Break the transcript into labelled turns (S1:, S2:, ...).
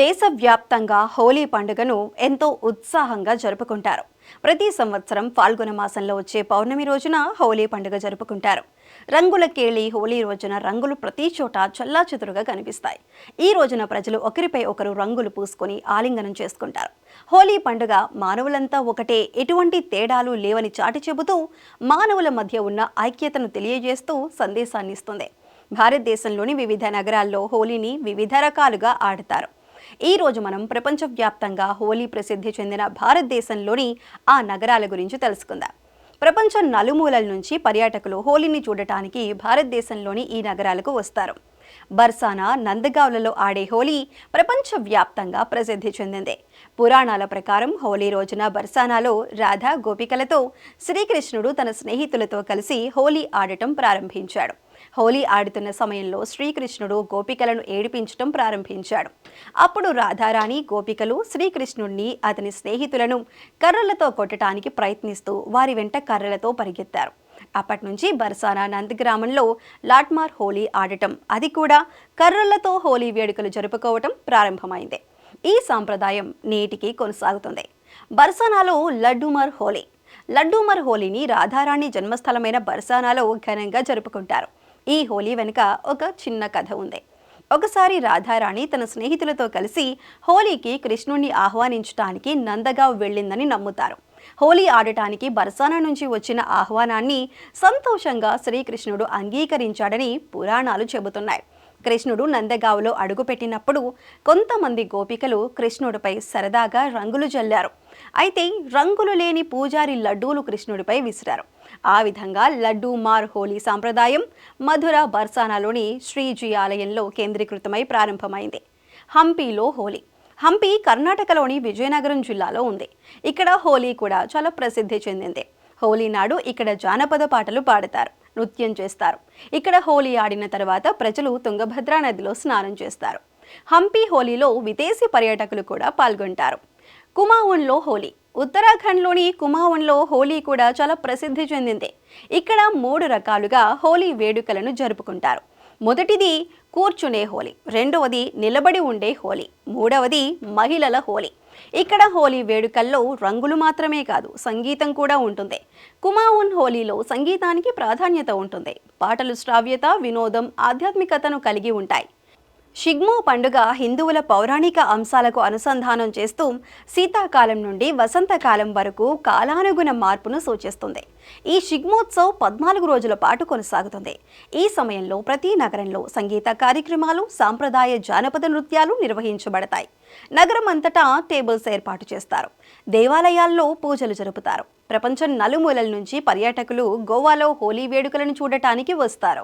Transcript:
S1: దేశవ్యాప్తంగా హోలీ పండుగను ఎంతో ఉత్సాహంగా జరుపుకుంటారు. ప్రతి సంవత్సరం ఫాల్గుణ మాసంలో వచ్చే పౌర్ణమి రోజున హోలీ పండుగ జరుపుకుంటారు. రంగుల కేళి హోలీ రోజున రంగులు ప్రతి చోట చెల్లాచెదురుగా కనిపిస్తాయి. ఈ రోజున ప్రజలు ఒకరిపై ఒకరు రంగులు పూసుకొని ఆలింగనం చేసుకుంటారు. హోలీ పండుగ మానవులంతా ఒకటే, ఎటువంటి తేడాలు లేవని చాటి చెబుతూ మానవుల మధ్య ఉన్న ఐక్యతను తెలియజేస్తూ సందేశాన్ని ఇస్తుంది. భారతదేశంలోని వివిధ నగరాల్లో హోలీని వివిధ రకాలుగా ఆడతారు. ఈ రోజు మనం ప్రపంచవ్యాప్తంగా హోలీ ప్రసిద్ధి చెందిన భారతదేశంలోని ఆ నగరాల గురించి తెలుసుకుందాం. ప్రపంచం నలుమూలల నుంచి పర్యాటకులు హోలీని చూడటానికి భారతదేశంలోని ఈ నగరాలకు వస్తారు. బర్సానా, నందగావ్లలో ఆడే హోలీ ప్రపంచవ్యాప్తంగా ప్రసిద్ధి చెందింది. పురాణాల ప్రకారం హోలీ రోజున బర్సానాలో రాధ గోపికలతో శ్రీకృష్ణుడు తన స్నేహితులతో కలిసి హోలీ ఆడటం ప్రారంభించాడు. హోలీ ఆడుతున్న సమయంలో శ్రీకృష్ణుడు గోపికలను ఏడిపించటం ప్రారంభించాడు. అప్పుడు రాధారాణి గోపికలు శ్రీకృష్ణుడిని, అతని స్నేహితులను కర్రలతో కొట్టడానికి ప్రయత్నిస్తూ వారి వెంట కర్రలతో పరిగెత్తారు. అప్పటి నుంచి బర్సానా నందగ్రామంలో లాట్మార్ హోలీ ఆడటం, అది కూడా కర్రలతో హోలీ వేడుకలు జరుపుకోవటం ప్రారంభమైంది. ఈ సాంప్రదాయం నేటికి కొనసాగుతుంది. బర్సానాలో లడ్డూమర్ హోలీ. లడ్డూమర్ హోలీని రాధారాణి జన్మస్థలమైన బర్సానాలో ఘనంగా జరుపుకుంటారు. ఈ హోలీ వెనుక ఒక చిన్న కథ ఉంది. ఒకసారి రాధారాణి తన స్నేహితులతో కలిసి హోలీకి కృష్ణుణ్ణి ఆహ్వానించడానికి నందగావ్ వెళ్ళిందని నమ్ముతారు. హోలీ ఆడటానికి బర్సానా నుంచి వచ్చిన ఆహ్వానాన్ని సంతోషంగా శ్రీకృష్ణుడు అంగీకరించాడని పురాణాలు చెబుతున్నాయి. కృష్ణుడు నందగావ్లో అడుగుపెట్టినప్పుడు కొంతమంది గోపికలు కృష్ణుడిపై సరదాగా రంగులు జల్లారు. అయితే రంగులు లేని పూజారి లడ్డూలు కృష్ణుడిపై విసిరారు. ఆ విధంగా లడ్డూ మార్ హోలీ సాంప్రదాయం మధుర బర్సానాలోని శ్రీజీ ఆలయంలో కేంద్రీకృతమై ప్రారంభమైంది. హంపీలో హోలీ. హంపి కర్ణాటకలోని విజయనగరం జిల్లాలో ఉంది. ఇక్కడ హోలీ కూడా చాలా ప్రసిద్ధి చెందింది. హోలీ నాడు ఇక్కడ జానపద పాటలు పాడతారు, నృత్యం చేస్తారు. ఇక్కడ హోలీ ఆడిన తర్వాత ప్రజలు తుంగభద్రా నదిలో స్నానం చేస్తారు. హంపి హోలీలో విదేశీ పర్యాటకులు కూడా పాల్గొంటారు. కుమావున్లో హోలీ. ఉత్తరాఖండ్లోని కుమావున్లో హోలీ కూడా చాలా ప్రసిద్ధి చెందింది. ఇక్కడ 3 రకాలుగా హోలీ వేడుకలను జరుపుకుంటారు. మొదటిది కూర్చునే హోలీ, రెండవది నిలబడి ఉండే హోలీ, మూడవది మహిళల హోలీ. ఇక్కడ హోలీ వేడుకల్లో రంగులు మాత్రమే కాదు, సంగీతం కూడా ఉంటుంది. కుమావున్ హోలీలో సంగీతానికి ప్రాధాన్యత ఉంటుంది. పాటలు శ్రావ్యత, వినోదం, ఆధ్యాత్మికతను కలిగి ఉంటాయి. షిగ్మో పండుగ హిందువుల పౌరాణిక అంశాలకు అనుసంధానం చేస్తూ శీతాకాలం నుండి వసంతకాలం వరకు కాలానుగుణ మార్పును సూచిస్తుంది. ఈ షిగ్మోత్సవ్ 14 రోజుల పాటు కొనసాగుతుంది. ఈ సమయంలో ప్రతి నగరంలో సంగీత కార్యక్రమాలు, సాంప్రదాయ జానపద నృత్యాలు నిర్వహించబడతాయి. నగరం అంతటా టేబుల్స్ ఏర్పాటు చేస్తారు. దేవాలయాల్లో పూజలు జరుపుతారు. ప్రపంచం నలుమూలల నుంచి పర్యాటకులు గోవాలో హోలీ వేడుకలను చూడటానికి వస్తారు.